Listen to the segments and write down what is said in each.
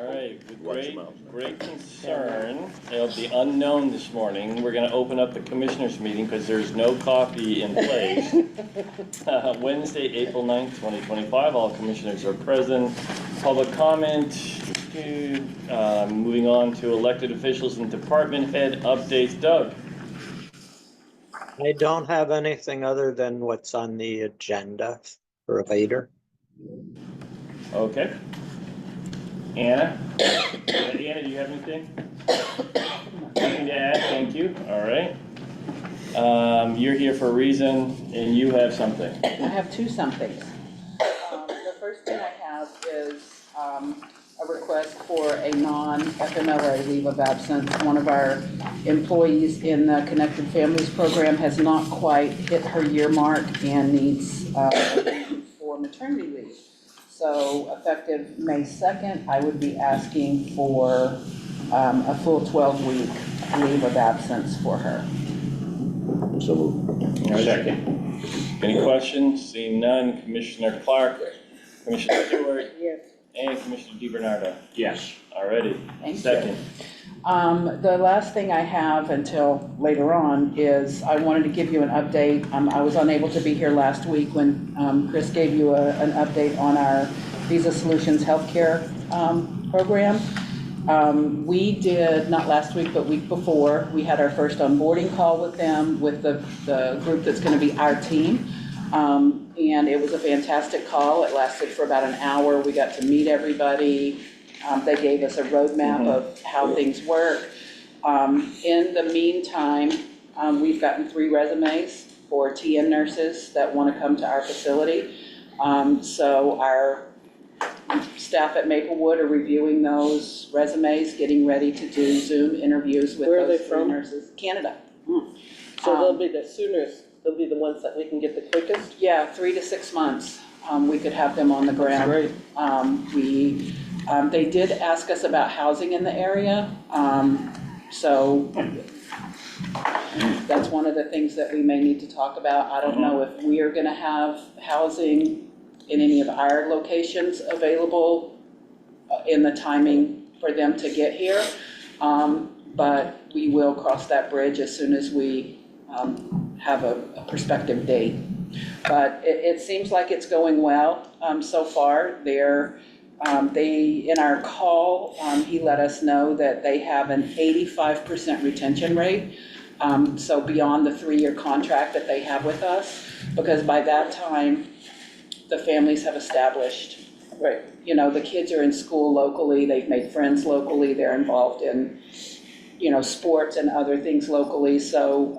All right, with great concern of the unknown this morning, we're going to open up the commissioners meeting because there's no coffee in place. Wednesday, April 9th, 2025, all commissioners are present. Public comment, moving on to elected officials and department head updates. Doug? I don't have anything other than what's on the agenda for later. Okay. Anna? Anna, do you have anything? Nothing to add? Thank you. All right. You're here for a reason, and you have something. I have two somethings. The first thing I have is a request for a non-FMLA leave of absence. One of our employees in the Connected Families program has not quite hit her year mark and needs for maternity leave. So effective May 2nd, I would be asking for a full 12-week leave of absence for her. So moved. Second. Any questions? Seeing none, Commissioner Clark, Commissioner Stewart, Yes. and Commissioner DiBernardo. Yes. Alrighty. Thank Second. The last thing I have until later on is I wanted to give you an update. I was unable to be here last week when Chris gave you an update on our Visa Solutions Healthcare program. We did, not last week, but week before, we had our first onboarding call with them, with the group that's going to be our team. And it was a fantastic call. It lasted for about an hour. We got to meet everybody. They gave us a roadmap of how things work. In the meantime, we've gotten 3 resumes for TN nurses that want to come to our facility. So our staff at Maplewood are reviewing those resumes, getting ready to do Zoom interviews with those 3 nurses. Canada. So they'll be the soonest, they'll be the ones that we can get the quickest? Yeah, 3 to 6 months, we could have them on the ground. That's great. They did ask us about housing in the area, so that's one of the things that we may need to talk about. I don't know if we are going to have housing in any of our locations available in the timing for them to get here, but we will cross that bridge as soon as we have a prospective date. But it seems like it's going well so far. In our call, he let us know that they have an 85% retention rate, so beyond the 3-year contract that they have with us, because by that time, the families have established, Right. you know, the kids are in school locally, they've made friends locally, they're involved in, you know, sports and other things locally. So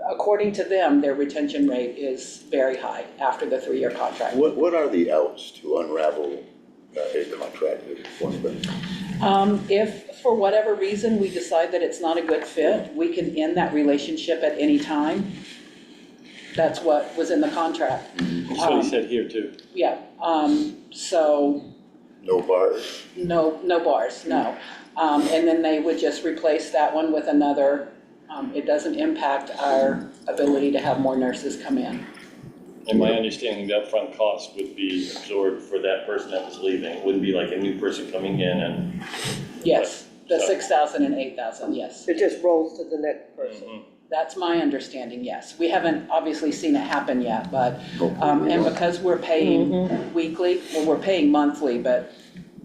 according to them, their retention rate is very high after the 3-year contract. What are the outs to unravel a contract with one? If for whatever reason we decide that it's not a good fit, we can end that relationship at any time. That's what was in the contract. That's what he said here too. Yeah, so No bars? no bars, no. And then they would just replace that one with another. It doesn't impact our ability to have more nurses come in. And my understanding, the upfront cost would be absorbed for that person that was leaving. It wouldn't be like a new person coming in and. Yes, the So- 6,000 and 8,000, yes. It just rolls to the next person. Mhm. That's my understanding, yes. We haven't obviously seen it happen yet, but, and because we're paying weekly, well, we're paying monthly, but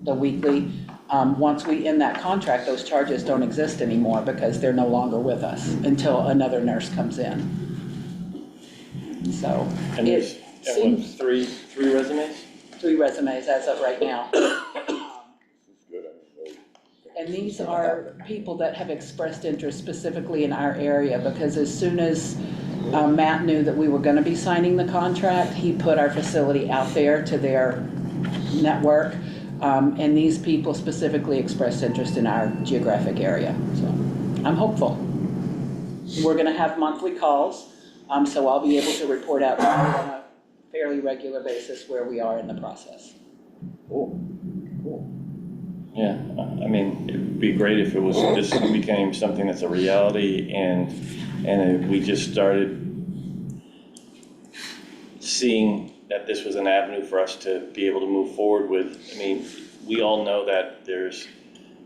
the weekly, once we end that contract, those charges don't exist anymore because they're no longer with us until another nurse comes in. So And there's, it what, seems three resumes? 3 resumes as of right now. Good. And these are people that have expressed interest specifically in our area, because as soon as Matt knew that we were going to be signing the contract, he put our facility out there to their network. And these people specifically expressed interest in our geographic area. So I'm hopeful. We're going to have monthly calls, so I'll be able to report out to you on a fairly regular basis where we are in the process. Cool. Yeah, I mean, it'd be great if it was, this became something that's a reality and we just started seeing that this was an avenue for us to be able to move forward with. I mean, we all know that there's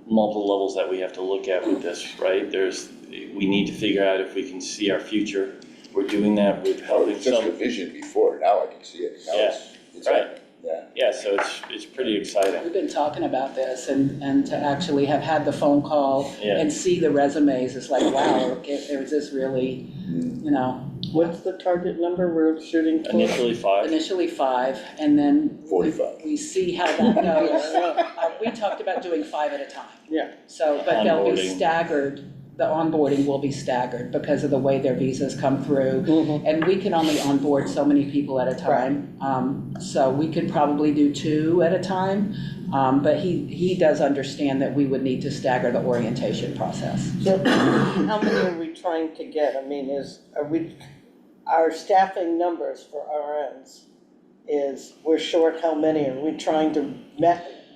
multiple levels that we have to look at with this, right? We need to figure out if we can see our future. We're doing that with It helping was just a some, vision before, now I can see it. Now Yeah, it's right. Yeah. yeah, so it's pretty exciting. We've been talking about this and to actually have had the phone call Yeah. and see the resumes, it's like, wow, is this really, you know, What's the target number we're shooting for? Initially 5. initially 5 and then 45. we see how that goes. We talked about doing 5 at a time. Yeah. So, but they'll be Onboarding. staggered, the onboarding will be staggered because of the way their visas come through. And we can only onboard so many people at a time. So we could probably do 2 at a time. But he does understand that we would need to stagger the orientation process. So how many are we trying to get? I mean, our staffing numbers for RNs we're short how many? Are we trying to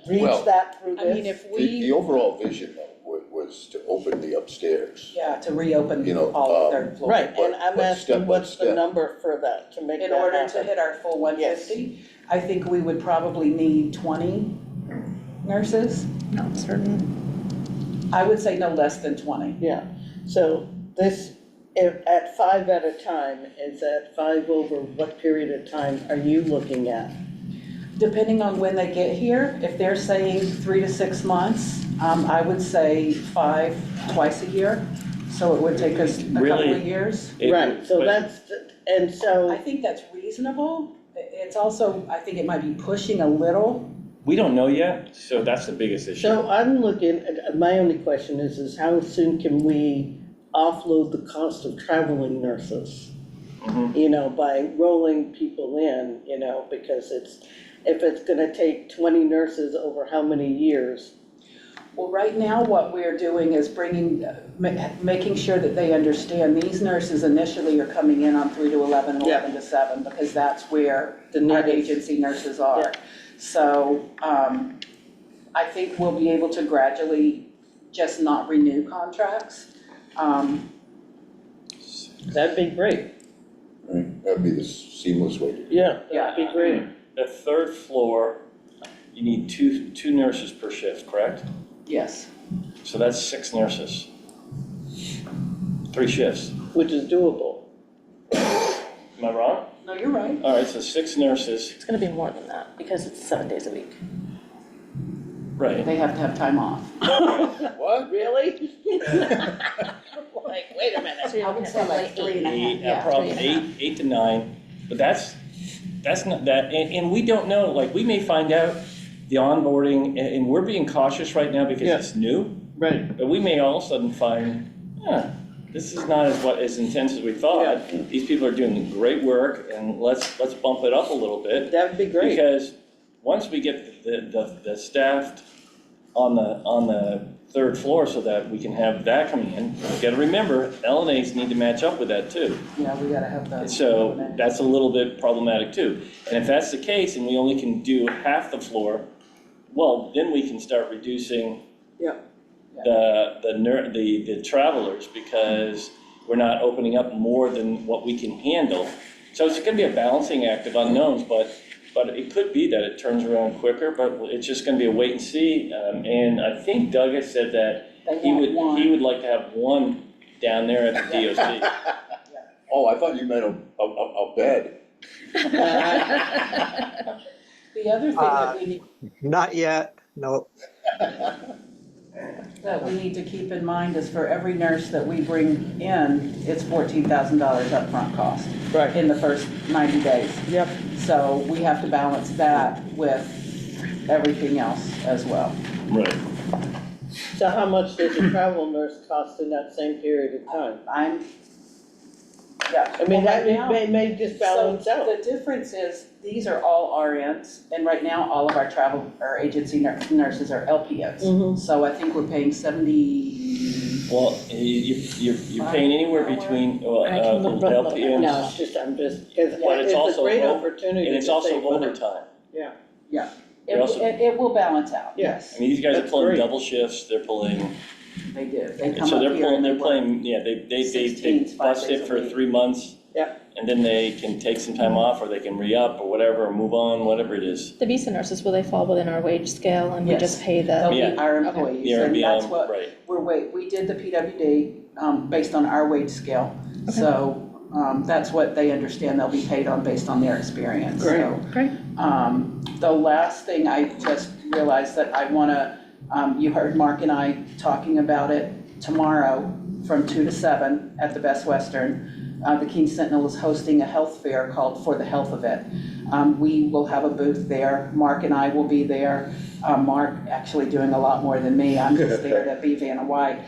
reach Well, that through I mean, this? if The we, overall vision though was to open the upstairs. yeah, to reopen You know, all the third floor. Right, and I'm but asking, step by what's the step. number for that, to make that In happen? order to hit our full 150, I think we would probably need 20 nurses. Not certain. I would say no less than 20. Yeah, so this, at 5 at a time, is that 5 over what period of time are you looking at? Depending on when they get here, if they're saying 3 to 6 months, I would say 5 twice a year. So it would take us a couple Really? of years. Right, so But- that's, and I so, think that's reasonable. It's also, I think it might be pushing a little. We don't know yet, so that's the biggest issue. so I'm looking, my only question is how soon can we offload the cost of traveling nurses? Mhm. You know, by rolling people in, you know, because if it's gonna take 20 nurses over how many years? Well, right now, what we're doing is making sure that they understand these nurses initially are coming in on 3 to 11 and Yeah. 11 to 7, because that's where The our need is- agency nurses are. Yeah. So, I think we'll be able to gradually just not renew contracts. That'd be great. Right? That'd be the seamless way to do it. Yeah, that'd be great. The third floor, you need two nurses per shift, correct? Yes. So that's 6 nurses. 3 shifts. Which is doable. Am I wrong? No, you're right. All right, so 6 nurses, It's gonna be more than that because it's 7 days a week. right. They have to have time off. What? Really? Like, wait a minute. So you're I would looking say at like 3.5, yeah, Probably 3.5. 8 to 9, but that's not that, and we don't know, like, we may find out the onboarding, and we're being cautious right now because Yeah. it's new, Right, but we may all of a sudden find, this is not as intense as we thought. These people are doing great work, and let's bump it up a little bit. that'd be great. Because once we get the staffed on the 3rd floor so that we can have that coming in, you gotta remember, LNAs need to match up with that too. Yeah, we gotta have the. So that's a little bit problematic too. And if that's the case and we only can do half the floor, well, then we can start reducing Yeah. the travelers because we're not opening up more than what we can handle. So it's gonna be a balancing act of unknowns, but it could be that it turns around quicker, but it's just gonna be a wait and see. And I think Doug has said that They he want one. would like to have 1 down there at the DOC. Oh, I thought you meant a bed. The other thing that we need, Not yet, no. that we need to keep in mind is for every nurse that we bring in, it's $14,000 upfront cost Right. in the first 90 days. Yep. So we have to balance that with everything else as well. Right. So how much does a travel nurse cost in that same period of time? Yeah. I mean, Well, that right now- may just balance So out. the difference is, these are all RNs, and right now, all of our agency nurses are LPNs. Mhm. So I think we're paying 70. Well, you're paying anywhere between, I can look up the- LPNs, No, it's just, I'm just, because But it's it's a also great o- opportunity and it's to also save money. overtime. It will balance out, I yes, mean, these guys are That's pulling great. double shifts, they're pulling, they do. They and come so up they're here and pulling, they they're work. playing, yeah, they 16s, 5 bust days it a for week. 3 months. Yep. and then they can take some time off, or they can re-up, or whatever, or move on, whatever it is. The visa nurses, will they fall within our wage scale and we Yes. just pay They'll the? be Yeah. our Okay. employees, Yeah, and that's what, right. we did the PWD, based on our wage scale. Okay. So, that's what they understand they'll be paid on based on their experience, Great. so. Great. The last thing I just realized that I wanna, you heard Mark and I talking about it tomorrow from 2 to 7 at the Best Western. The Keene Sentinel is hosting a health fair called For the Health of It. We will have a booth there. Mark and I will be there. Mark actually doing a lot more than me. I'm just there to be Vanna White.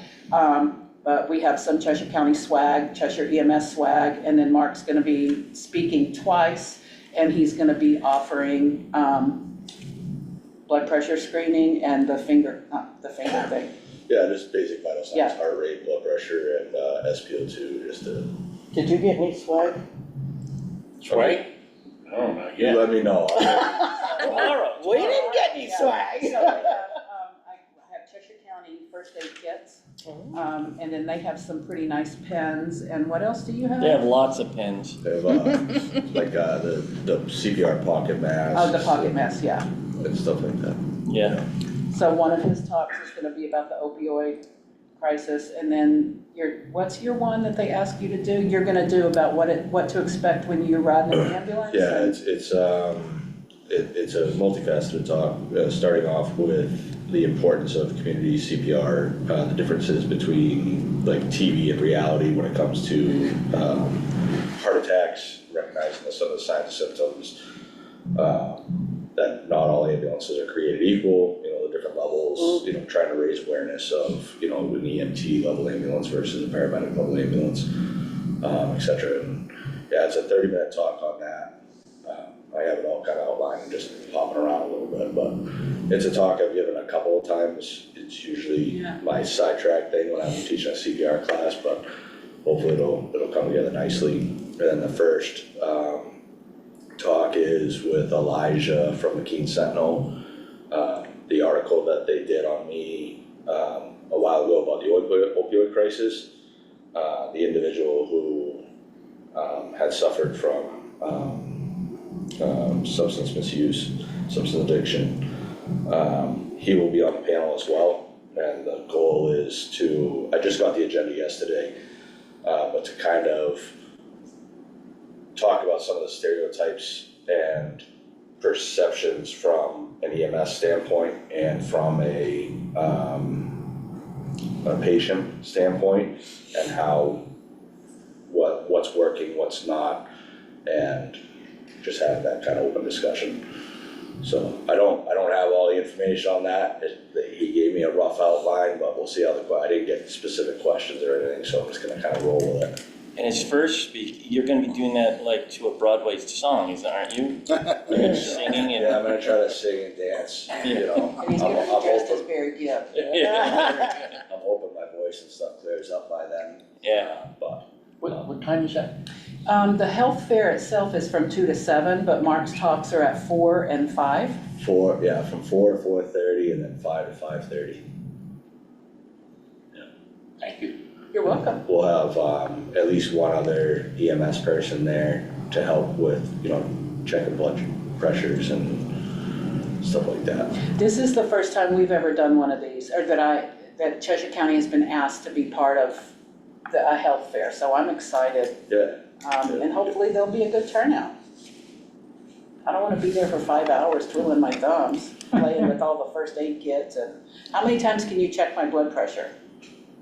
But we have some Cheshire County swag, Cheshire EMS swag, and then Mark's gonna be speaking twice, and he's gonna be offering, blood pressure screening and the finger thing. Yeah, just basic vital signs, Yeah. heart rate, blood pressure, and SpO2, just to. Did you get any swag? Right? I don't know, You let me know. Tomorrow. We didn't get any swag. So I have Cheshire County first aid kits, and then they have some pretty nice pens, and what else do you have? They have lots of pens. They have, the CPR pocket mask. Oh, the pocket mess, yeah. And stuff like that. Yeah. So one of his talks is gonna be about the opioid crisis, and then what's your one that they ask you to do? You're gonna do about what to expect when you ride in an ambulance? Yeah, and- it's a multifaceted talk, starting off with the importance of community CPR, the differences between like TV and reality when it comes to heart attacks, recognizing some of the signs and symptoms, that not all ambulances are created equal, the different levels, trying to raise awareness of, an EMT level ambulance versus a paramedic level ambulance, et cetera. And yeah, it's a 30-minute talk on that. I have it all kind of outlined and just hopping around a little bit, but it's a talk I've given a couple of times. It's usually my sidetrack thing when I'm teaching a CPR class, but hopefully it'll come together nicely. And then the first talk is with Elijah from the Keene Sentinel. The article that they did on me a while ago about the opioid crisis, the individual who had suffered from substance misuse, substance addiction. He will be on the panel as well, and the goal is to, I just got the agenda yesterday, but to kind of talk about some of the stereotypes and perceptions from an EMS standpoint and from a patient standpoint, and how what's working, what's not, and just have that kind of open discussion. So I don't have all the information on that. He gave me a rough outline, but we'll see how I didn't get specific questions or anything, so I'm just gonna kind of roll with it. And his first speak, you're gonna be doing that like to a Broadway song, aren't you? You're gonna be singing Yeah, and. I'm gonna try to sing and dance, And he's gonna be dressed as Barry Gibb. I'm hoping my voice and stuff clears up by then. Yeah. But What time is that? The health fair itself is from 2 to 7, but Mark's talks are at 4 and 5. from 4 to 4:30 and then 5 to 5:30. Thank you. You're welcome. We'll have at least one other EMS person there to help with, checking blood pressures and stuff like that. This is the first time we've ever done one of these, or that Cheshire County has been asked to be part of a health fair, so I'm excited. Yeah. And hopefully there'll be a good turnout. I don't wanna be there for 5 hours twiddling my thumbs, playing with all the first aid kits, and how many times can you check my blood pressure?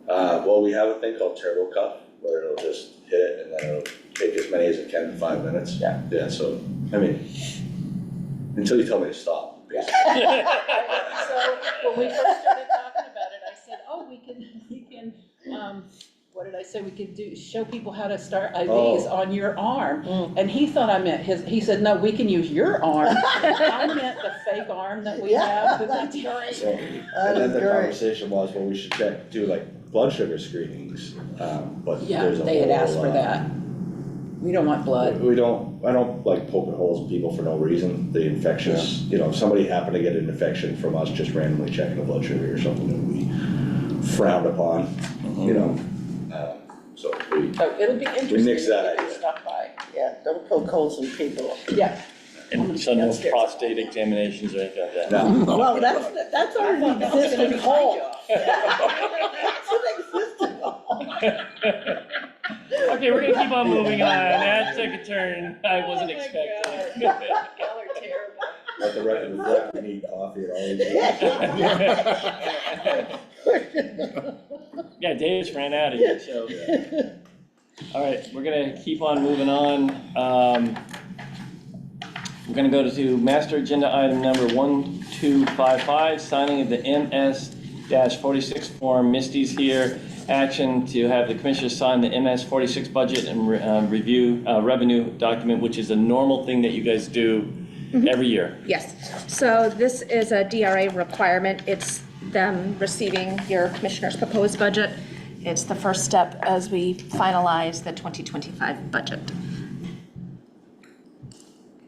Well, we have a thing called turbo cuff, where it'll just hit it and then it'll take as many as it can in 5 minutes. Yeah. Yeah, so, until you tell me to stop, basically. So, when we first started talking about it, I said, oh, we can, what did I say, we could show people how to start IVs on your arm. And he thought I meant he said, no, we can use your arm. I meant the fake arm that we have. That's great. So, and then the conversation was, well, we should do like blood sugar screenings, but Yeah, there's a they had whole, asked for that. We don't want blood. I don't like poking holes in people for no reason. The infectious, if somebody happened to get an infection from us just randomly checking a blood sugar or something that we frowned upon, so So it'll be interesting nixed that if you idea. stop by. Yeah, don't poke holes in people. Yeah. And so no prostate examinations or anything like that? No. Well, that's already an existing hole. That's an existing hole. Okay, we're gonna keep on moving on. That took a turn I wasn't expecting. Y'all are terrible. Let the record reflect, we need coffee at all these. Yeah, Davis ran out of here, so. All right, we're gonna keep on moving on. We're gonna go to master agenda item number 1255, signing of the MS-46 form. Misty's here. Action to have the commissioners sign the MS-46 budget and review revenue document, which is a normal thing that you guys do every year. Yes, so this is a DRA requirement. It's them receiving your commissioner's proposed budget. It's the first step as we finalize the 2025 budget.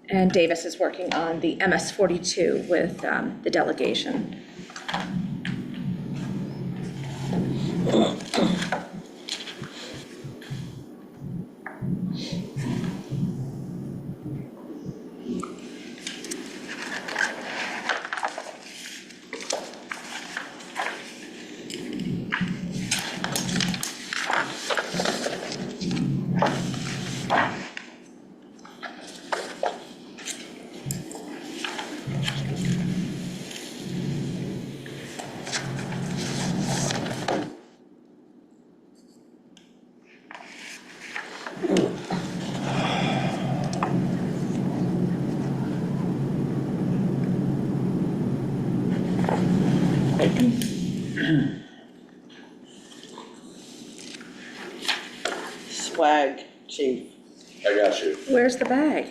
And Davis is working on the MS-42 with the delegation. Swag, chief. I got you. Where's the bag?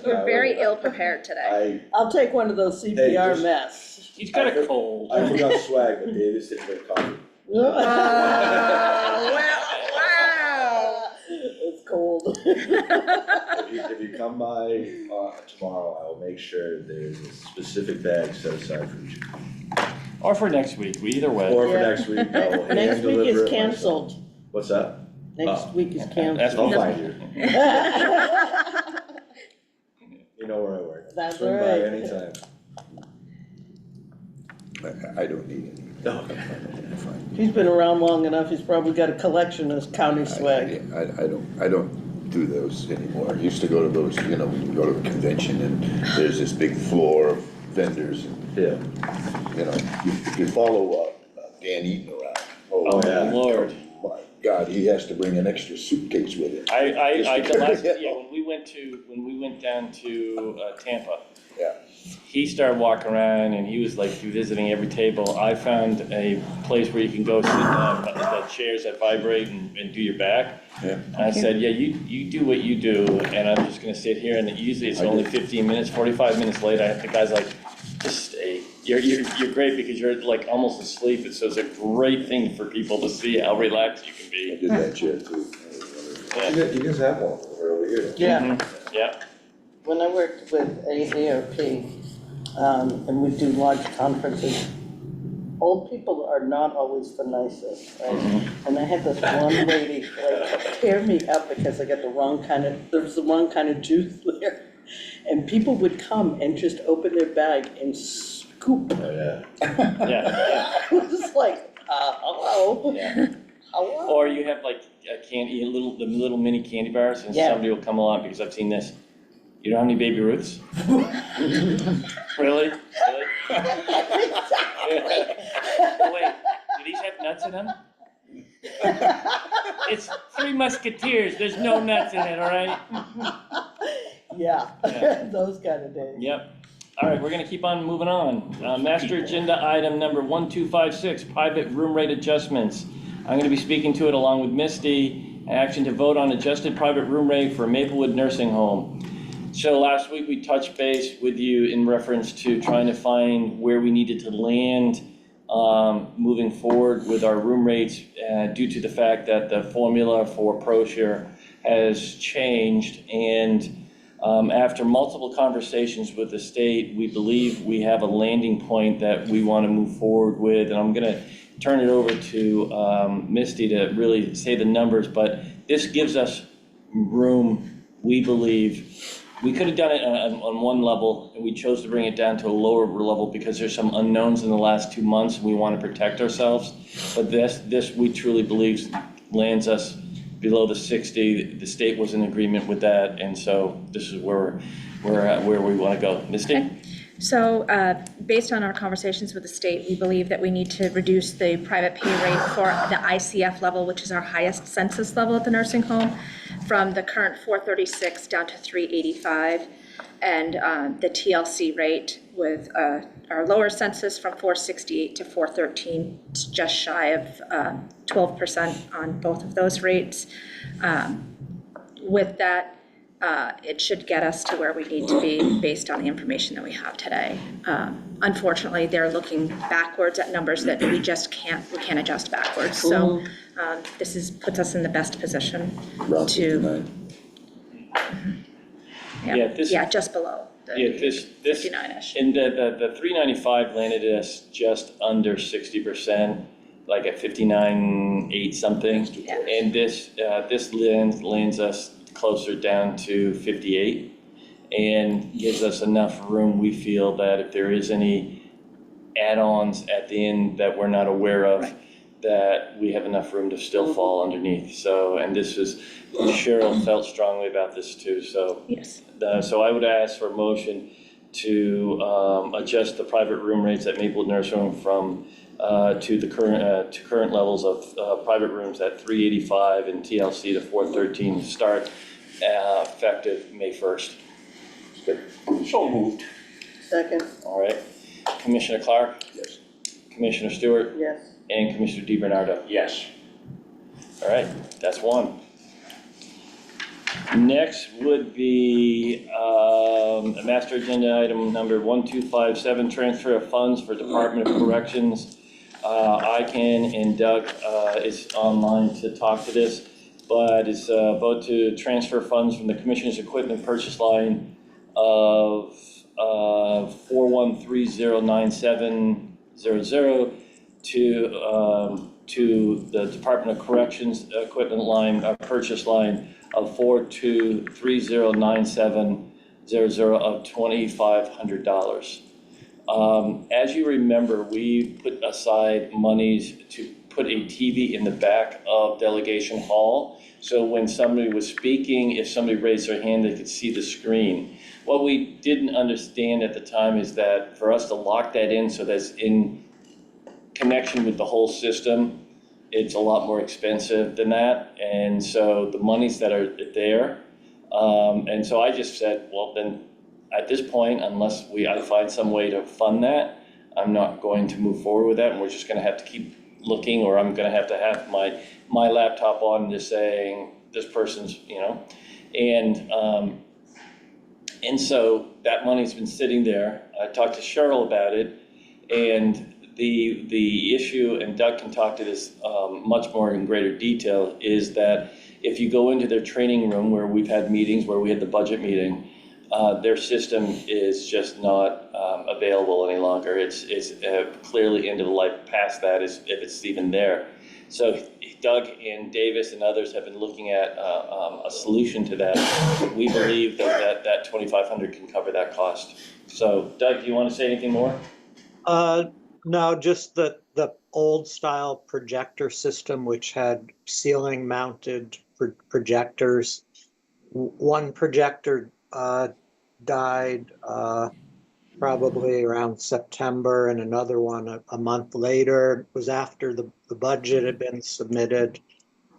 You're very ill prepared today. I'll take one of those Hey, CPR just- mess. He's got a cold. I forgot swag, but Davis didn't get coffee. Wow. It's cold. If you come by tomorrow, I will make sure there's a specific bag set aside for you. Or for next week, either way. Or for Yeah. next week, I will hand Next week deliver is it myself. canceled. What's that? Next week is That's canceled. I'll find you. You know where I work. That's Swing by right. anytime. I don't need any. No. He's been around long enough, he's probably got a collection of county swag. I don't do those anymore. I used to go to those, you know, when you go to a convention and there's this big floor of vendors. Yeah. You know, if you follow Dan Eaton around. Oh, yeah. Lord. My God, he has to bring an extra suitcase with him. I, the last, Yeah. yeah, when we went down to Tampa, Yeah. he started walking around and he was like visiting every table. I found a place where you can go sit, the chairs that vibrate and do your back. Yeah. And I said, yeah, you do what you do, and I'm just gonna sit here, and usually it's I only did. 15 minutes, 45 minutes later, the guy's like, just stay. You're great because you're like almost asleep, so it's a great thing for people to see how relaxed you can I be. did that chair too. You guys have one over here. Yeah, Mhm. Yeah, when I worked with AARP, and we do large conferences, old people are not always the nicest, right? And I had this one lady like tear me up because I got there was the wrong kind of juice there. And people would come and just open their bag and scoop. Oh, yeah. yeah, I was like, hello, yeah. hello? Or you have like a candy, the little mini candy bars, and Yeah. somebody will come along, because I've seen this. You don't have any Baby Ruths? Really? Really? Wait, do these have nuts in them? It's Three Musketeers, there's no nuts in it, all right? Yeah, Yeah. those kind of days. Yep. All right, we're gonna keep on moving on. Master agenda item number 1256, private room rate adjustments. I'm gonna be speaking to it along with Misty. Action to vote on adjusted private room rate for Maplewood Nursing Home. So last week we touched base with you in reference to trying to find where we needed to land moving forward with our room rates due to the fact that the formula for ProShare has changed, and after multiple conversations with the state, we believe we have a landing point that we want to move forward with, and I'm gonna turn it over to Misty to really say the numbers, but this gives us room, we believe, we could have done it on one level, and we chose to bring it down to a lower level because there's some unknowns in the last 2 months, and we want to protect ourselves. But this we truly believe lands us below the 60. The state was in agreement with that, and so this is where we're at, where we want to go. Misty? So based on our conversations with the state, we believe that we need to reduce the private pay rate for the ICF level, which is our highest census level at the nursing home, from the current 436 down to 385. And the TLC rate with our lower census from 468 to 413, it's just shy of 12% on both of those rates. With that, it should get us to where we need to be based on the information that we have today. Unfortunately, they're looking backwards at numbers that we can't adjust backwards. So this puts us in the best position Around to, 59. Yeah, just below the Yeah, this, 59-ish. and the 395 landed us just under 60%, like at 59.8 something. Yeah. And this lands us closer down to 58 and gives us enough room, we feel, that if there is any add-ons at the end that we're not aware of, Right. that we have enough room to still fall underneath. So, and this is, Cheryl felt strongly about this too, so. Yes. So I would ask for a motion to adjust the private room rates at Maplewood Nursery Home from to the current levels of private rooms at 385 and TLC to 413, start effective May 1st. So moved. Second, All right. Commissioner Clark, Yes. Commissioner Stewart, yes. and Commissioner DiBernardo. Yes. All right, that's one. Next would be a master agenda item number 1257, transfer of funds for Department of Corrections. ICANN and Doug is online to talk to this, but it's a vote to transfer funds from the Commissioner's equipment purchase line of 4130970 to the Department of Corrections equipment line, purchase line of 4230970 of $2,500. As you remember, we put aside monies to put a TV in the back of Delegation Hall. So when somebody was speaking, if somebody raised their hand, they could see the screen. What we didn't understand at the time is that for us to lock that in so that's in connection with the whole system, it's a lot more expensive than that. And so the monies that are there, and so I just said, well, then at this point, unless I find some way to fund that, I'm not going to move forward with that, and we're just gonna have to keep looking, or I'm gonna have to have my laptop on just saying, this person's, and so that money's been sitting there. I talked to Cheryl about it, and the issue, and Doug can talk to this much more in greater detail, is that if you go into their training room where we've had meetings, where we had the budget meeting, their system is just not available any longer. It's clearly end of the life past that, if it's even there. So Doug and Davis and others have been looking at a solution to that. We believe that $2,500 can cover that cost. So Doug, do you want to say anything more? No, just the old style projector system, which had ceiling mounted projectors. One projector died probably around September, and another one a month later. It was after the budget had been submitted.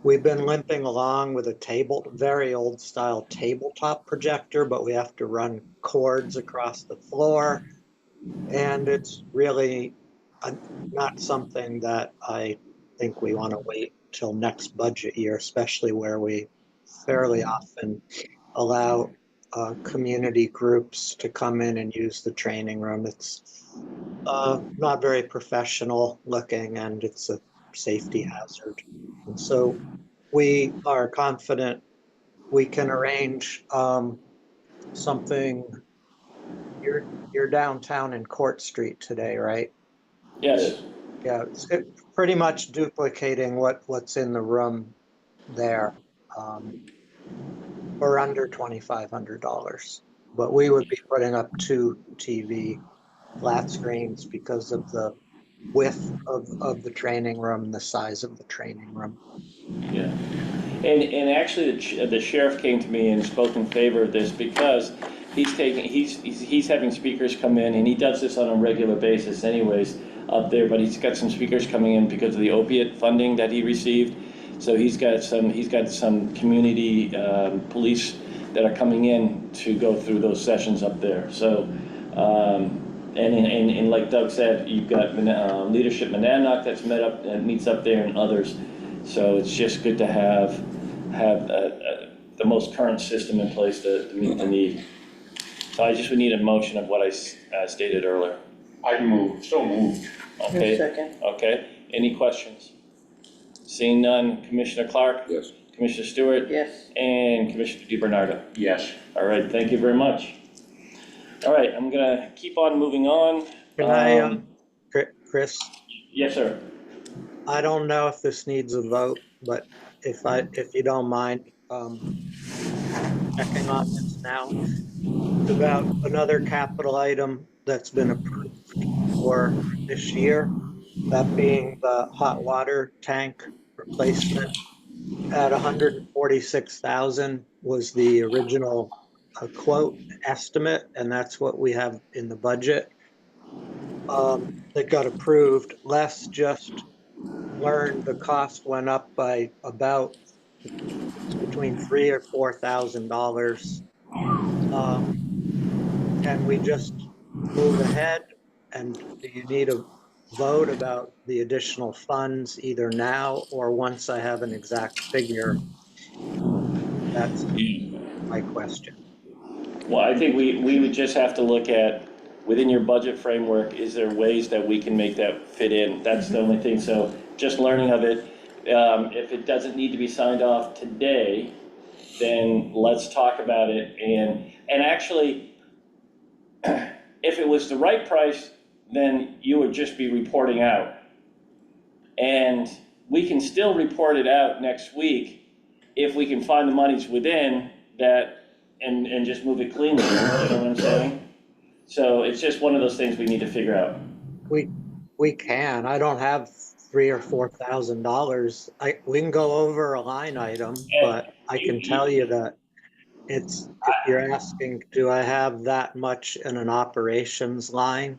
We've been limping along with a very old style tabletop projector, but we have to run cords across the floor. And it's really not something that I think we want to wait till next budget year, especially where we fairly often allow community groups to come in and use the training room. It's not very professional looking, and it's a safety hazard. And so we are confident we can arrange something. You're downtown in Court Street today, right? Yes. Yeah, it's pretty much duplicating what's in the room there. or under $2,500. But we would be putting up 2 TV flat screens because of the width of the training room, the size of the training room. Yeah. And actually, the sheriff came to me and spoke in favor of this because he's having speakers come in, and he does this on a regular basis anyways up there, but he's got some speakers coming in because of the opiate funding that he received. So he's got some community police that are coming in to go through those sessions up there. So, and like Doug said, you've got Leadership Monadnock that's meets up there, and others. So it's just good to have the most current system in place to meet the need. So I just would need a motion of what I stated earlier. I move, so moved. Okay. Second. Okay. Any questions? Seeing none, Commissioner Clark, Yes. Commissioner Stewart, Yes. and Commissioner DiBernardo. Yes. All right. Thank you very much. All right. I'm gonna keep on moving on. Can I, Chris, Yes, sir. I don't know if this needs a vote, but if you don't mind, checking on this now. It's about another capital item that's been approved for this year, that being the hot water tank replacement at 146,000 was the original quote estimate, and that's what we have in the budget. That got approved. Les just learned the cost went up by about between $3,000 or $4,000. Can we just move ahead? And do you need a vote about the additional funds either now or once I have an exact figure? That's my question. Well, I think we would just have to look at, within your budget framework, is there ways that we can make that fit in? That's the only thing. So just learning of it, if it doesn't need to be signed off today, then let's talk about it. And actually, if it was the right price, then you would just be reporting out. And we can still report it out next week if we can find the monies within that and just move it cleanly, you know what I'm saying? So it's just one of those things we need to figure out. We can. I don't have $3,000 or $4,000. We can go over a line item, but I can tell you that if you're asking, do I have that much in an operations line?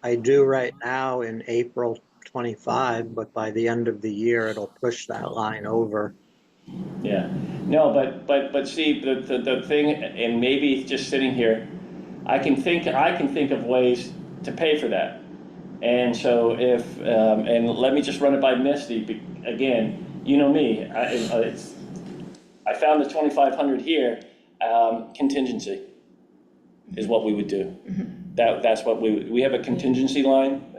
I do right now in April 25, but by the end of the year, it'll push that line over. Yeah, no, but see, the thing, and maybe just sitting here, I can think of ways to pay for that. And so if, and let me just run it by Misty, again, you know me, I found the 2,500 here, contingency is what we would do. That's what we have a contingency line.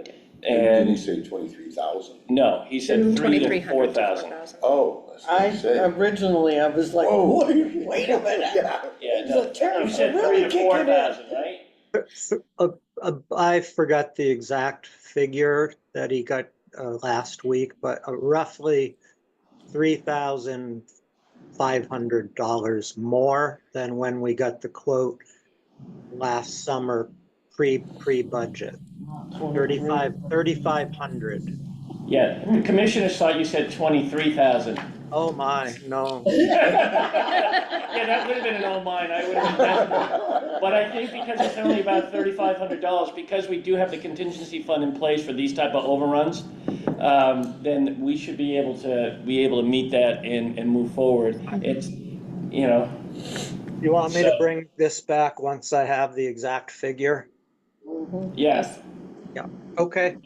Didn't he And say 23,000? no, he said 3,000 to 4,000. Oh, that's what I said. Originally, I was like, Whoa. wait a minute. Yeah, The no, you tariffs said are really 3,000 to kicking in. 4,000, right? I forgot the exact figure that he got last week, but roughly $3,500 more than when we got the quote last summer pre-budget. 3,500. Yeah, the commissioners thought you said 23,000. Oh my, no. Yeah, that would have been an oh mine, I would have been desperate. But I think because it's only about $3,500, because we do have the contingency fund in place for these type of overruns, then we should be able to meet that and move forward. It's, you know. You want me to bring this back once I have the exact figure? Yes. Yeah, okay.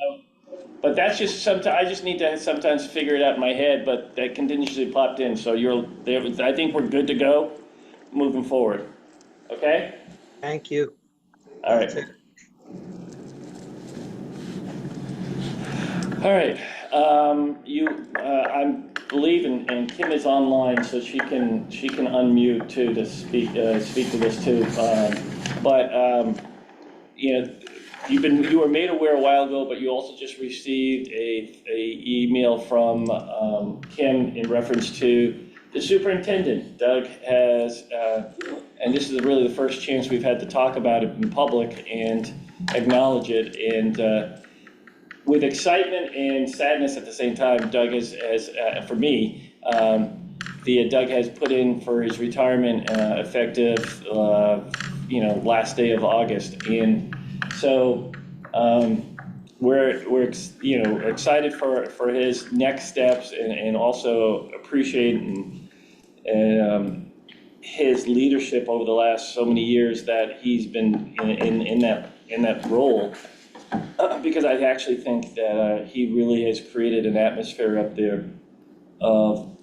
But that's just I just need to sometimes figure it out in my head, but that contingency popped in, so I think we're good to go moving forward. Okay? Thank you. All right. All right. I believe, and Kim is online, so she can unmute too to speak to this too. You know, you were made aware a while ago, but you also just received a email from Kim in reference to The superintendent, Doug, has, and this is really the first chance we've had to talk about it in public and acknowledge it. And with excitement and sadness at the same time, Doug has for me, Doug has put in for his retirement effective, last day of August. And so we're excited for his next steps and also appreciate his leadership over the last so many years that he's been in that role. Because I actually think that he really has created an atmosphere up there of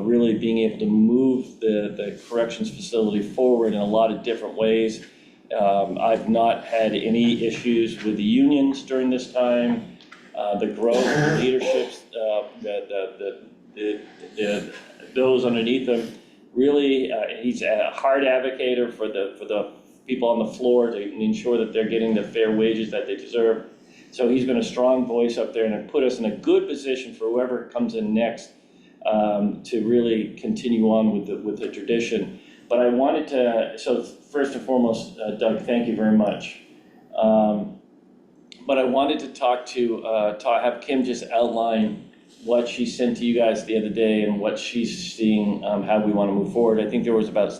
really being able to move the corrections facility forward in a lot of different ways. I've not had any issues with the unions during this time. The growth, the leaderships, those underneath him. Really, he's a hard advocate for the people on the floor to ensure that they're getting the fair wages that they deserve. So he's been a strong voice up there and put us in a good position for whoever comes in next to really continue on with the tradition. But I wanted to, so first and foremost, Doug, thank you very much. But I wanted to have Kim just outline what she sent to you guys the other day and what she's seeing, how we want to move forward. I think there was about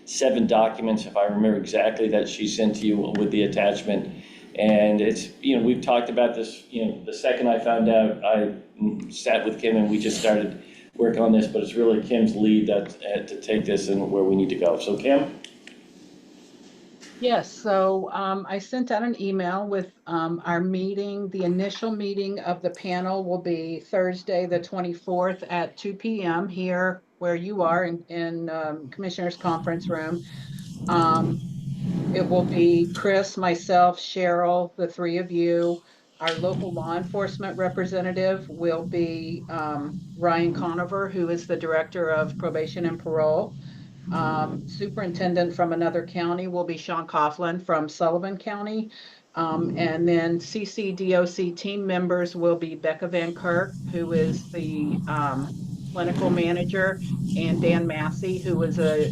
7 documents, if I remember exactly, that she sent to you with the attachment. And it's, we've talked about this, the second I found out, I sat with Kim and we just started working on this, but it's really Kim's lead to take this and where we need to go. So Kim? Yes, so I sent out an email with our meeting. The initial meeting of the panel will be Thursday, the 24th at 2 p.m. here where you are in Commissioner's Conference Room. It will be Chris, myself, Cheryl, the 3 of you. Our local law enforcement representative will be Ryan Conover, who is the Director of Probation and Parole. Superintendent from another county will be Sean Coughlin from Sullivan County. And then CCDOC team members will be Becca Van Kirk, who is the clinical manager, and Dan Massey, who is a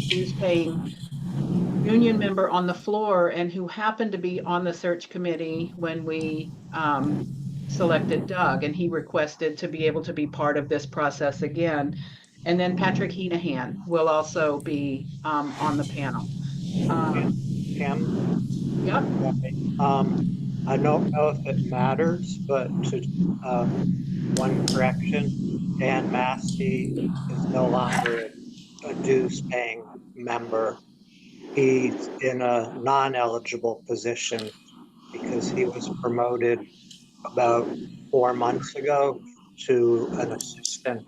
dues-paying union member on the floor and who happened to be on the search committee when we selected Doug, and he requested to be able to be part of this process again. And then Patrick Heenahan will also be on the panel. Kim? Yep. I don't know if it matters, but one correction, Dan Massey is no longer a dues-paying member. He's in a non-eligible position because he was promoted about 4 months ago to an assistant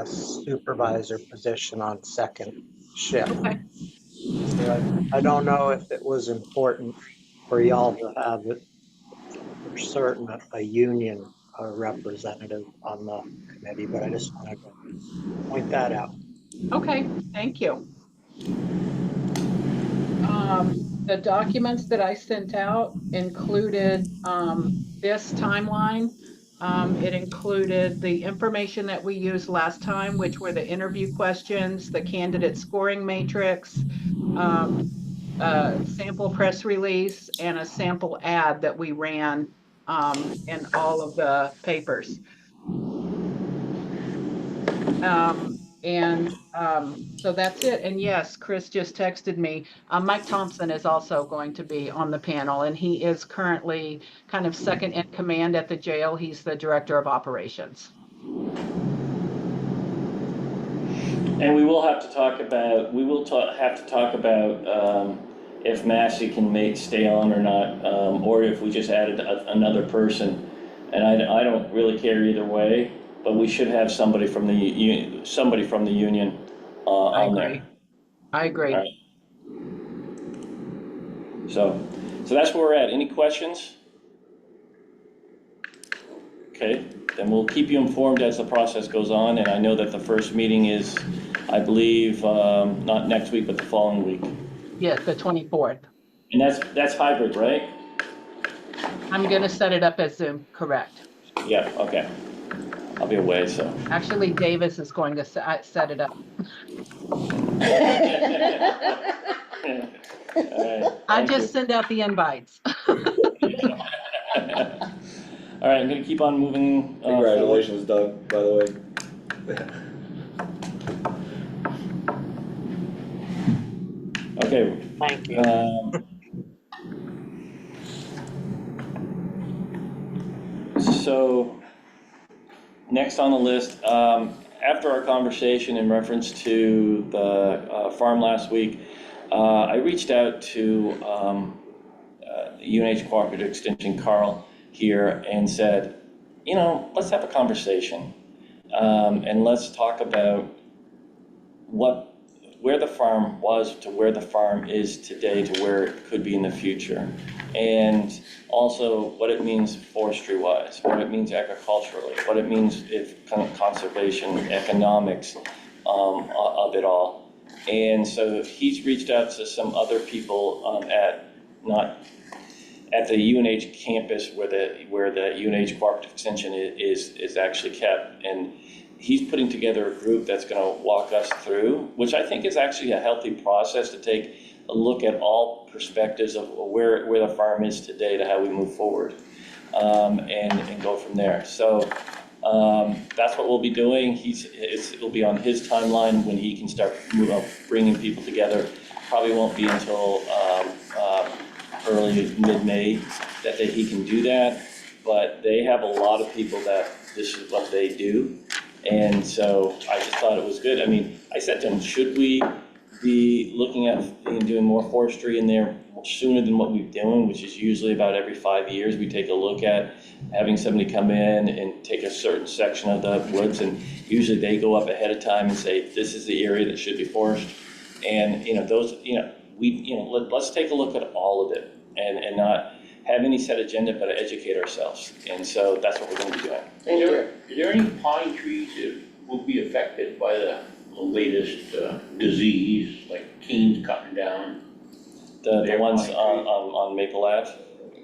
supervisor position on second shift. Okay. So I don't know if it was important for y'all to have it for certain a union representative on the committee, but I just wanted to point that out. Okay, thank you. The documents that I sent out included this timeline. It included the information that we used last time, which were the interview questions, the candidate scoring matrix, sample press release, and a sample ad that we ran in all of the papers. So that's it. And yes, Chris just texted me. Mike Thompson is also going to be on the panel, and he is currently kind of second in command at the jail. He's the director of operations. And we will have to talk about, if Massey can stay on or not, or if we just added another person. And I don't really care either way, but we should have somebody from the union on there. I agree. All right. So that's where we're at. Any questions? Okay, then we'll keep you informed as the process goes on, and I know that the first meeting is, I believe, not next week, but the following week. Yes, the 24th. And that's hybrid, right? I'm gonna set it up as Zoom, correct. Yeah, okay. I'll be away, so. Actually, Davis is going to set it up. All right, I thank you. just send out the invites. All right, I'm gonna keep on moving. Congratulations, Doug, by the way. Okay. Thank you. So, next on the list, after our conversation in reference to the farm last week, I reached out to UNH Cooperative Extension, Carl, here, and said, you know, let's have a conversation. And let's talk about where the farm was to where the farm is today to where it could be in the future. And also what it means forestry-wise, what it means agriculturally, what it means if conservation, economics of it all. And so he's reached out to some other people at the UNH campus where the UNH Cooperative Extension is actually kept. And he's putting together a group that's going to walk us through, which I think is actually a healthy process to take a look at all perspectives of where the farm is today to how we move forward, and go from there. So that's what we'll be doing. It'll be on his timeline when he can start bringing people together. Probably won't be until early mid-May that he can do that, but they have a lot of people that this is what they do. And so I just thought it was good. I mean, I said to him, should we be looking at doing more forestry in there sooner than what we've done, which is usually about every 5 years. We take a look at having somebody come in and take a certain section of the woods, and usually they go up ahead of time and say, this is the area that should be forested. And, let's take a look at all of it and not have any set agenda, but educate ourselves. And so that's what we're going to be doing. Is there any pine trees that will be affected by the latest disease, like Keen's cutting down? The ones on Maple Ave?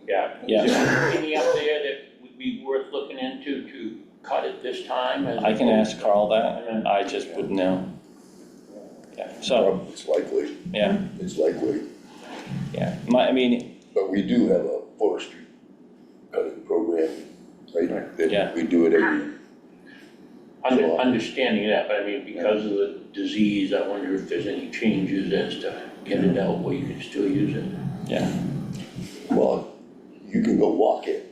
Yeah. Yeah. Is there any up there that would be worth looking into to cut it this time? I can ask Carl that. I just wouldn't know. Yeah, so, It's likely, yeah, it's likely, yeah. but we do have a forestry cutting program, right? Yeah. That we do it every, Understanding that, but I mean, because of the disease, I wonder if there's any changes as to get it out where you can still use it. Yeah, well, you can go walk it,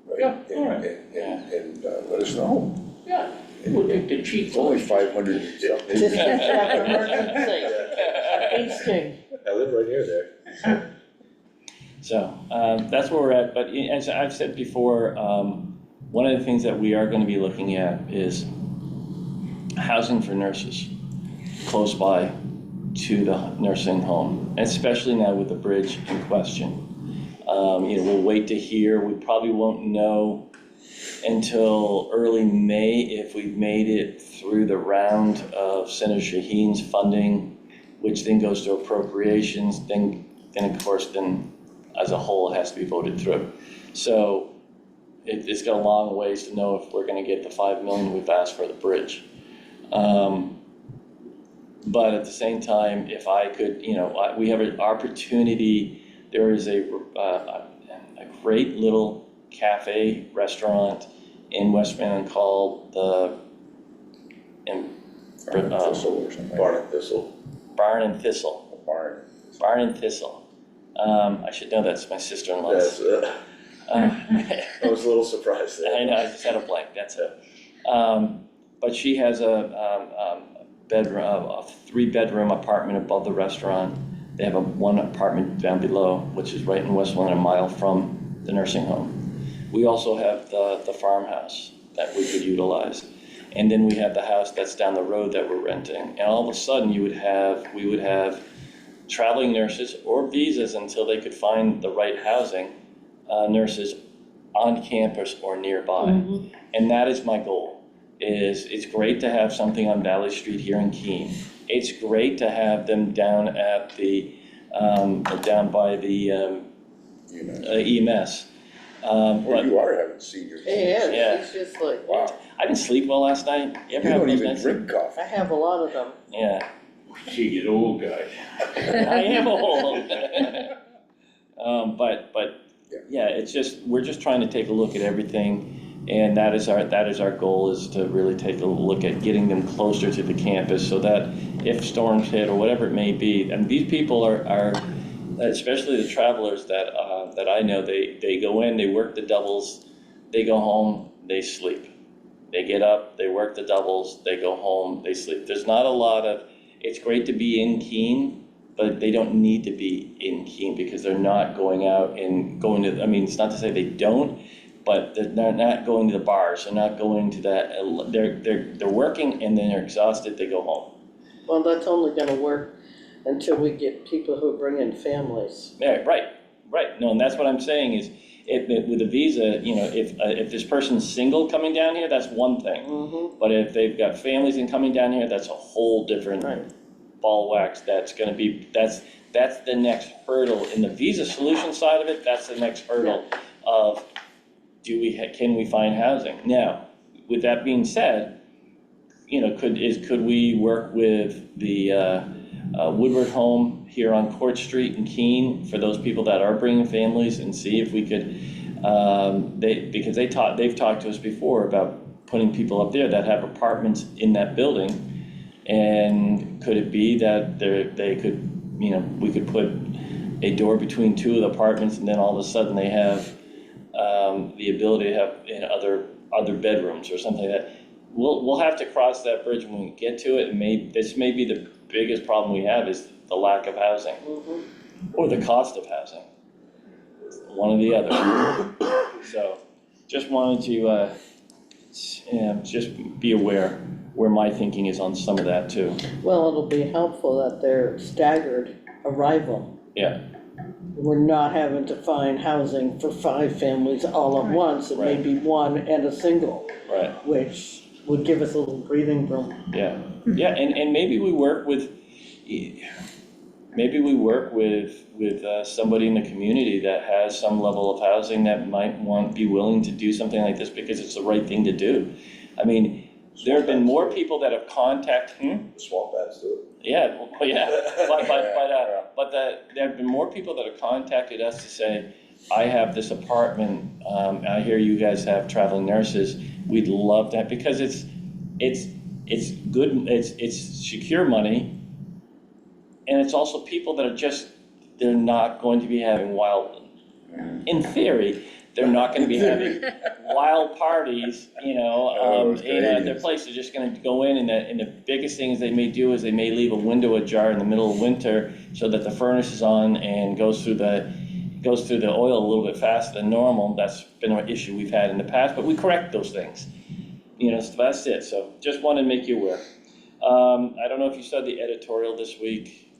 right? Yeah, all right. And let us know. Yeah, we'll take the cheap. It's only 500 and something. Just have emergency. Instinct. I live right near there. so that's where we're at. But as I've said before, one of the things that we are going to be looking at is housing for nurses close by to the nursing home, especially now with the bridge in question. We'll wait to hear. We probably won't know until early May if we've made it through the round of Senator Shaheen's funding, which then goes to appropriations, then of course, as a whole, it has to be voted through. So it's got a long ways to know if we're gonna get the 5 million we've asked for the bridge. But at the same time, if I could, we have an opportunity. There is a great little cafe restaurant in Westmoreland called Thistle or something. Barn and Thistle. Barn and Thistle. Barn. Barn and Thistle. I should know that's my sister-in-law's. Yes, I was a little surprised there. I know, I just had a blank, that's it. But she has a 3-bedroom apartment above the restaurant. They have one apartment down below, which is right in Westmoreland, a mile from the nursing home. We also have the farmhouse that we could utilize. And then we have the house that's down the road that we're renting. And all of a sudden we would have traveling nurses or visas until they could find the right housing, nurses on campus or nearby. Mm-hmm. And that is my goal. It's great to have something on Valley Street here in Keene. It's great to have them down at down by the EMS. Well, But you are having senior. He is, Yeah. he's just like, Wow, I didn't sleep well last night. You ever you have don't those even nights? drink coffee. I have a lot of them. Yeah, You get old, guys. I am old. But yeah, it's just, we're just trying to take a look at everything. And that is our goal, is to really take a look at getting them closer to the campus so that if storms hit or whatever it may be, and these people are especially the travelers that I know, they go in, they work the doubles, they go home, they sleep. They get up, they work the doubles, they go home, they sleep. There's not a lot of, it's great to be in Keene, but they don't need to be in Keene because they're not going out and going to, I mean, it's not to say they don't, but they're not going to the bars, they're not going to that, they're working and then they're exhausted, they go home. Well, that's only gonna work until we get people who bring in families. Yeah, right. No, and that's what I'm saying is, with a visa, you know, if this person's single coming down here, that's one thing. Mm-hmm. But if they've got families and coming down here, that's a whole different Right. ball wax. That's gonna be, that's the next hurdle. In the visa solution side of it, that's the next hurdle of, can we find housing? Now, with that being said, you know, could we work with the Woodward Home here on Court Street in Keene for those people that are bringing families and see if we could, because they've talked to us before about putting people up there that have apartments in that building. And could it be that they could, you know, we could put a door between two of the apartments and then all of a sudden they have the ability to have other bedrooms or something like that. We'll have to cross that bridge when we get to it, and this may be the biggest problem we have, is the lack of housing, or the cost of housing, one or the other. So, just wanted to, just be aware where my thinking is on some of that too. Well, it'll be helpful that they're staggered arrival. Yeah, We're not having to find housing for 5 families all at once. It may Right. be one and a single, right, which would give us a little breathing room. yeah, yeah, and maybe we work with, somebody in the community that has some level of housing that might be willing to do something like this because it's the right thing to do. I mean, there have been more people that have contacted, The swamp bats do yeah, well, yeah, but there have been more people that have contacted us to say, I have this apartment, I hear you guys have traveling nurses, we'd love that, because it's good, it's secure money, and it's also people that are just, they're not going to be having in theory, they're not gonna be having wild parties, at their place. They're just gonna go in, and the biggest things they may do is they may leave a window ajar in the middle of winter so that the furnace is on and goes through the oil a little bit faster than normal. That's been an issue we've had in the past, but we correct those things. So that's it. So just wanted to make you aware. I don't know if you saw the editorial this week.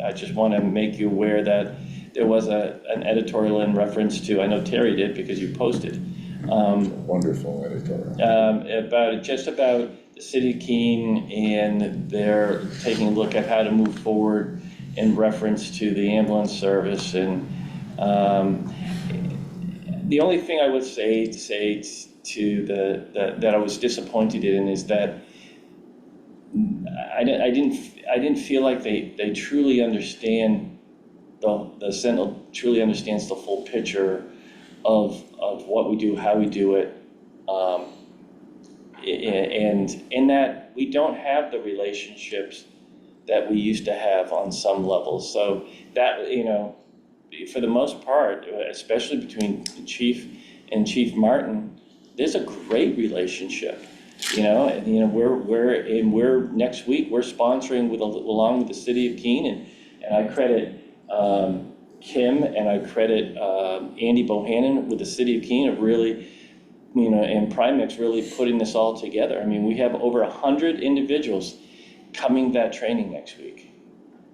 I just want to make you aware that there was an editorial in reference to, I know Terry did because you posted, Wonderful editorial. about the city of Keene, and they're taking a look at how to move forward in reference to the ambulance service. And the only thing I would say to that I was disappointed in is that I didn't feel like they truly understand the Sentinel truly understands the full picture of what we do, how we do it, and in that we don't have the relationships that we used to have on some levels. So that, for the most part, especially between the Chief and Chief Martin, there's a great relationship. We're next week we're sponsoring along with the city of Keene, and I credit Kim and I credit Andy Bohannon with the city of Keene of really, and Primex really putting this all together. I mean, we have over 100 individuals coming that training next week.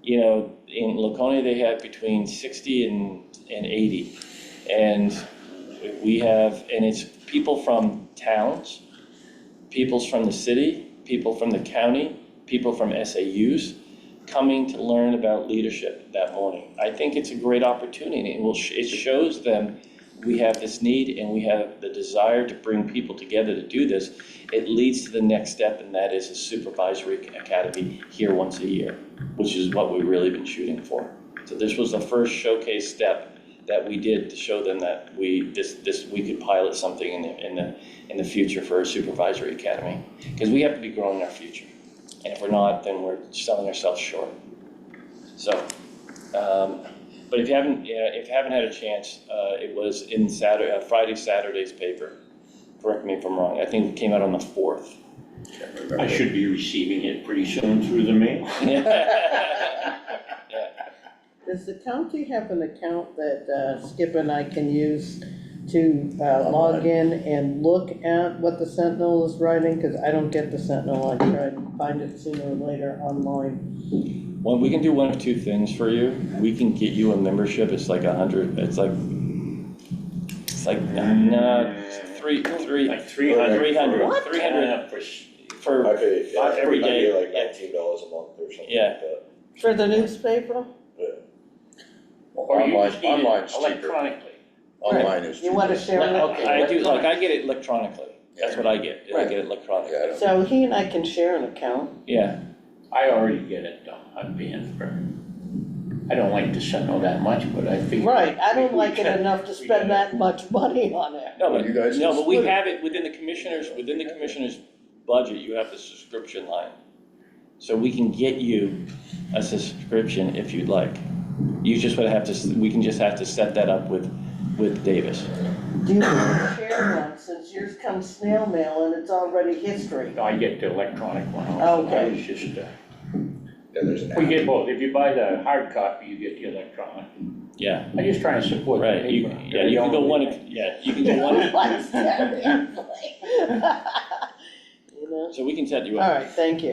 In Laconia they have between 60 and 80, and it's people from towns, people from the city, people from the county, people from SAUs coming to learn about leadership that morning. I think it's a great opportunity, and it shows them we have this need and we have the desire to bring people together to do this, it leads to the next step, and that is a supervisory academy here once a year, which is what we've really been shooting for. So this was the first showcase step that we did to show them that we could pilot something in the future for a supervisory academy, because we have to be growing our future, and if we're not, then we're selling ourselves short. So, but if you haven't had a chance, it was in Saturday's paper. Correct me if I'm wrong. I think it came out on the 4th. I should be receiving it pretty soon through the mail. Does the county have an account that Skip and I can use to log in and look at what the Sentinel is writing? Because I don't get the Sentinel. I try to find it sooner or later online. Well, we can do one of two things for you. We can get you a membership. It's like 100. It's like three. Like 300. 300. 300 for I pay, yeah, every I day. pay like $19 a month or something Yeah. like that. For the newspaper? Or you Online, just need it online's cheaper. electronically. Online is cheaper. You want to share it? Okay. I do, like, I get it electronically. That's what I get. I Right. get it electronically. Yeah. So he and I can share an account. Yeah. I already get it though, I'm paying for it. I don't like the Sentinel that much, but I figure. Right, I don't like it we enough to we spend gotta- that much money on it. No, Well, but, you guys no, can but we split it. have it within the commissioner's budget, you have the subscription line. So we can get you a subscription if you'd like. You just would have to, we can just have to set that up with Davis. Do you want to share one, since yours comes snail mail and it's already history? No, I get the electronic one also. Okay. I was just, Yeah, there's an we app. get both. If you buy the hard copy, you get the electronic. Yeah, I just try and support the right, you, paper. yeah, you can go one, you can go one, Like, seriously? You know? so we can set you All up. right, thank you.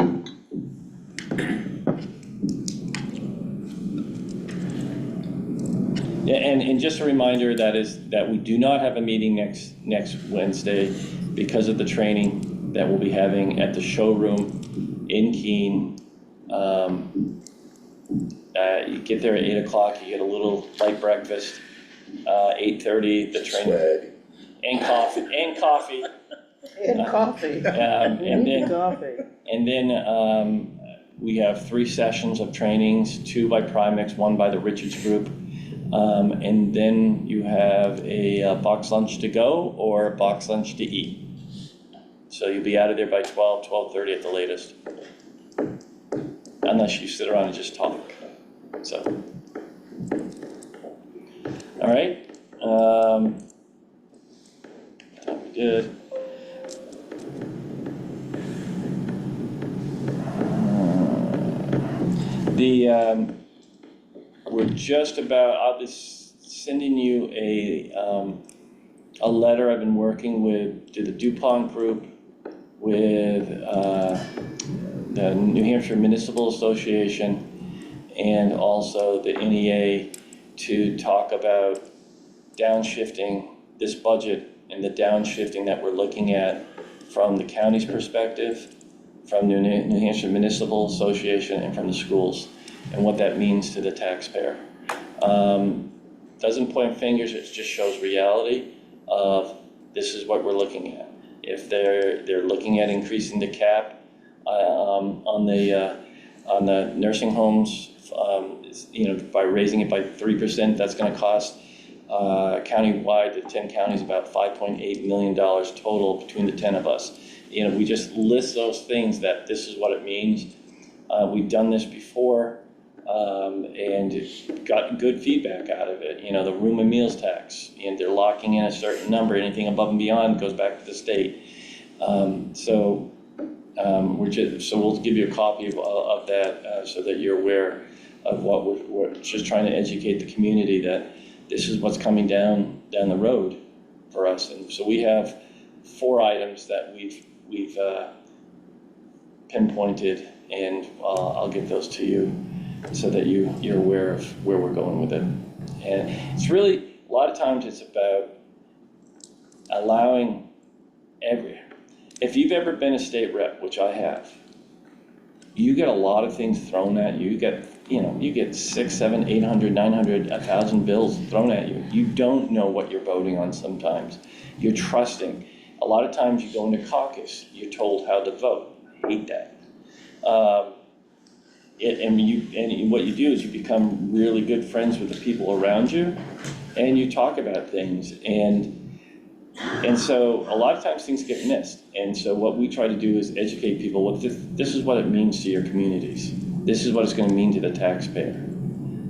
Yeah, and just a reminder, that we do not have a meeting next Wednesday because of the training that we'll be having at the showroom in Keene. You get there at 8 o'clock, you get a little light breakfast, 8:30, the training, Swag. and coffee. And coffee. And We need then, coffee. and then we have 3 sessions of trainings, 2 by Primex, 1 by the Richards Group. And then you have a box lunch to go or a box lunch to eat. So you'll be out of there by 12:30 at the latest. Unless you sit around and just talk, so. All right, good. We're just about, I'll be sending you a letter I've been working with, to the DuPont Group, with the New Hampshire Municipal Association, and also the NEA, to talk about downshifting this budget and the downshifting that we're looking at from the county's perspective, from New Hampshire Municipal Association, and from the schools, and what that means to the taxpayer. Doesn't point fingers, it just shows reality of this is what we're looking at. If they're looking at increasing the cap on the nursing homes, by raising it by 3%, that's going to cost countywide, the 10 counties, about $5.8 million total between the 10 of us. We just list those things that this is what it means. We've done this before, and got good feedback out of it. The room and meals tax, and they're locking in a certain number. Anything above and beyond goes back to the state. So we'll give you a copy of that, so that you're aware of what we're just trying to educate the community that this is what's coming down the road for us. And so we have 4 items that we've pinpointed, and I'll give those to you so that you're aware of where we're going with it. And it's really, a lot of times it's about allowing if you've ever been a state rep, which I have, you get a lot of things thrown at you. You get you get 600, 700, 800, 900, 1,000 bills thrown at you. You don't know what you're voting on sometimes. You're trusting. A lot of times you go into caucus, you're told how to vote. I hate that. And what you do is you become really good friends with the people around you, and you talk about things. And so a lot of times things get missed. And so what we try to do is educate people. Look, this is what it means to your communities. This is what it's going to mean to the taxpayer.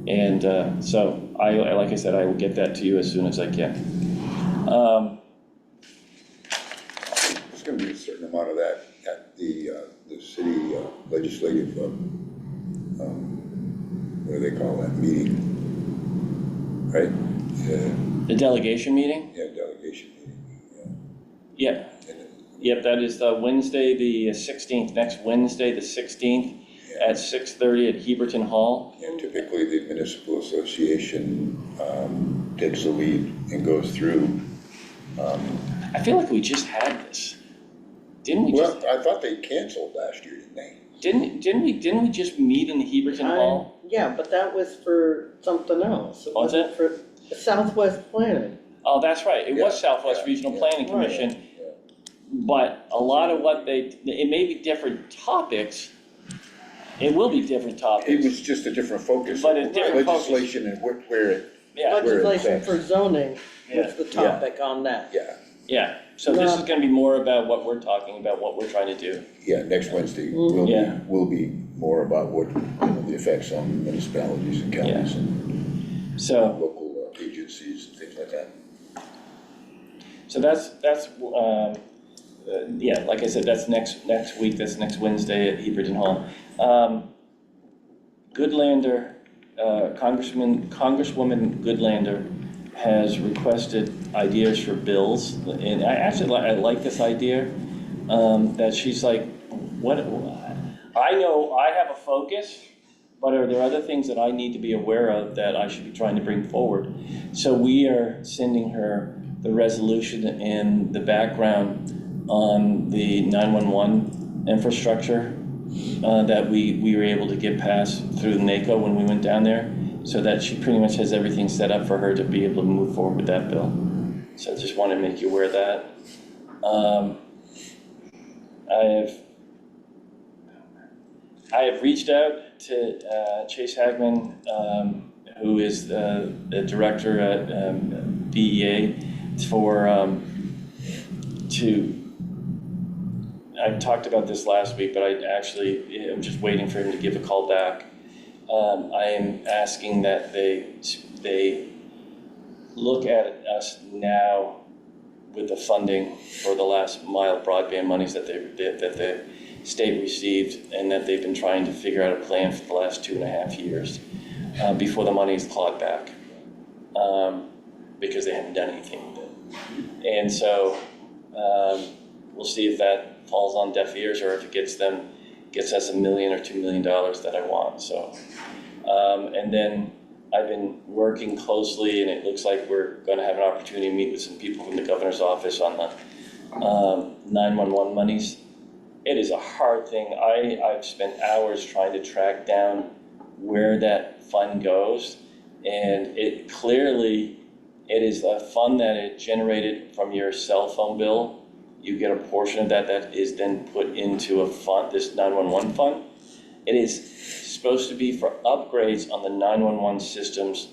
And so like I said, I will get that to you as soon as I can. There's gonna be a certain amount of that at the city legislative, what do they call that, meeting? Right? The delegation meeting? Yeah, delegation meeting, Yeah. yeah. Yep, that is Wednesday, the 16th, next Wednesday, the 16th, at 6:30 at Heberton Hall. And typically the municipal association takes the lead and goes through. I feel like we just had this. Didn't we Well, just, I thought they canceled last year, didn't they? didn't we just meet in the Heberton Hall? Yeah, but that was for something else. It Was wasn't for Southwest Planning. Oh, that's right, it was Yeah, Southwest yeah, Regional yeah. Planning Commission. Yeah. But a lot of what it may be different topics. It will be different It topics. was just a different focus. But a different focus. Legislation and where it, Yeah, Where it Legislation affects. for zoning Yeah. was the topic on that. yeah, yeah. So this is gonna be more about what we're talking about, what we're trying to do. yeah, next Wednesday Yeah. will be more about what, the effects on municipalities and counties and So, local agencies and things like that. so yeah, like I said, that's next week, that's next Wednesday at Heberton Hall. Goodlander, Congresswoman Goodlander has requested ideas for bills, and I like this idea, that she's like, I know I have a focus, but are there other things that I need to be aware of that I should be trying to bring forward? So we are sending her the resolution and the background on the 911 infrastructure that we were able to get passed through NACO when we went down there, so that she pretty much has everything set up for her to be able to move forward with that bill. So I just want to make you aware of that. I have reached out to Chase Hagman, who is the director at BEA, I talked about this last week, but I'm just waiting for him to give a call back. I am asking that they look at us now with the funding for the last mile broadband monies that the state received, and that they've been trying to figure out a plan for the last 2.5 years before the money is clawed back, because they haven't done anything with it. And so we'll see if that falls on deaf ears, or if it gets us $1 million or $2 million that I want. So, and then I've been working closely, and it looks like we're going to have an opportunity to meet with some people from the governor's office on the 911 monies. It is a hard thing. I've spent hours trying to track down where that fund goes, and it is a fund that is generated from your cell phone bill. You get a portion of that is then put into a fund, this 911 fund. It is supposed to be for upgrades on the 911 systems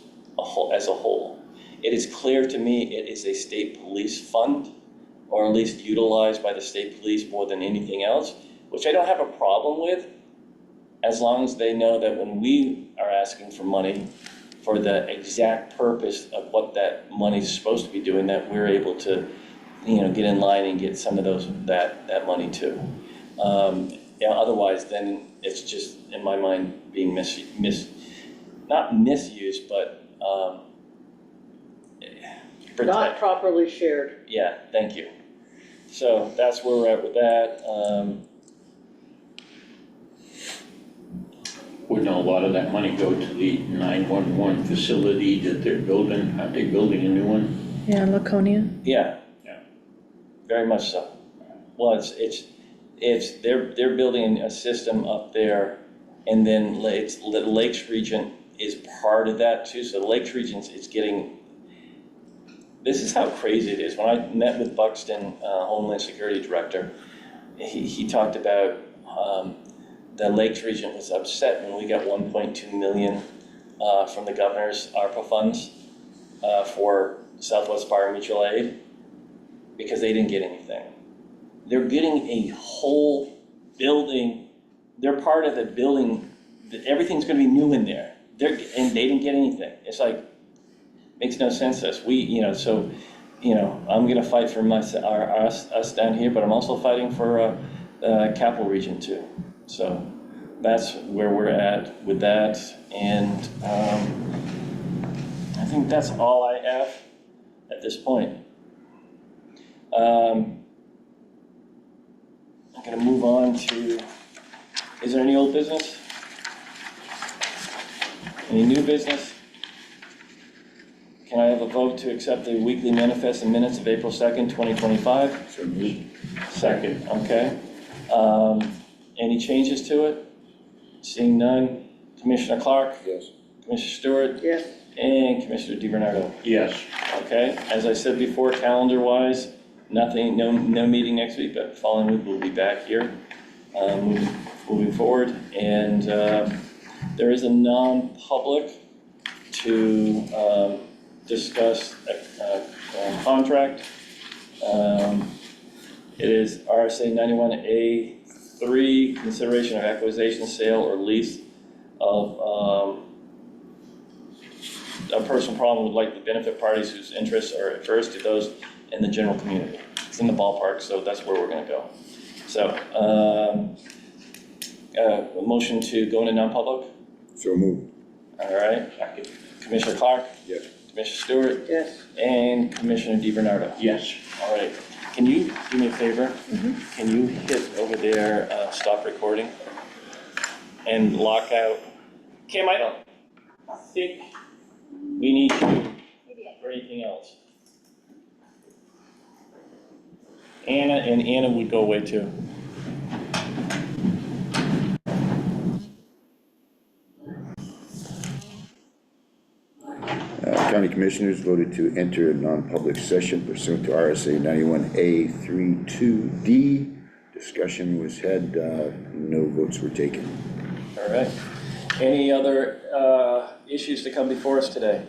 as a whole. It is clear to me it is a state police fund, or at least utilized by the state police more than anything else, which I don't have a problem with, as long as they know that when we are asking for money for the exact purpose of what that money is supposed to be doing, that we're able to get in line and get some of that money too. Otherwise, then it's just, in my mind, being not misused, but Not properly shared. Yeah, thank you. So that's where we're at with that. Wouldn't a lot of that money go to the 911 facility that they're building? Aren't they building a new one? Yeah, Laconia. Yeah. Yeah. Very much so. Well, they're building a system up there, And then the Lakes region is part of that too. So the Lakes region is getting, this is how crazy it is. When I met with Buxton, Homeland Security Director, he talked about the Lakes region was upset when we got 1.2 million from the governor's ARPA funds for Southwest Fire Mutual Aid, because they didn't get anything. They're getting a whole building. They're part of the building. Everything's going to be new in there. And they didn't get anything. It's like, makes no sense to us. I'm going to fight for us down here, but I'm also fighting for Capital Region too. So that's where we're at with that. And I think that's all I have at this point. I'm going to move on to, is there any old business? Any new business? Can I have a vote to accept the weekly manifest and minutes of April 2nd, 2025? So moved. Second, okay. Any changes to it? Seeing none. Commissioner Clark? Yes. Commissioner Stewart? Yes, And Commissioner DiBernardo? Yes. Okay, as I said before, calendar-wise, nothing, no meeting next week, but following week we'll be back here, moving forward. And there is a non-public to discuss a contract. It is RSA 91A3, consideration of acquisition, sale, or lease of a personal problem would like to benefit parties whose interests are adverse to those in the general community. It's in the ballpark, so that's where we're gonna go. So, a motion to go into non-public, So moved. all right. Commissioner Clark, Yes. Commissioner Stewart, yes. and Commissioner DiBernardo. Yes. All right, can you do me a favor? Can you hit over there, stop recording? And lock out, Kim, I don't think we need you for anything else. Anna would go away too. County Commissioners voted to enter a non-public session pursuant to RSA 91A32D. Discussion was had, no votes were taken. All right. Any other issues to come before us today?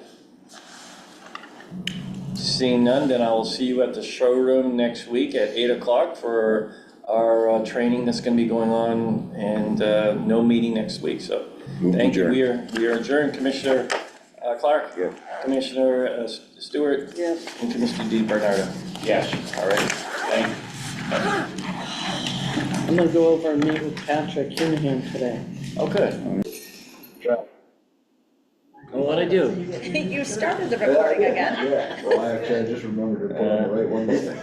Seeing none, then I will see you at the showroom next week at 8 o'clock for our training that's going to be going on, and no meeting next week. So Move thank you. adjourned. We are adjourned. Commissioner Clark? Yes. Commissioner Stewart? Yes. And Commissioner DiBernardo? Yes. All right. Thank you. I'm gonna go over and meet with Patrick Hinahan today. Oh, good. What'd I do? You started the recording again. Yeah, well, I just remembered to put on the right one this time.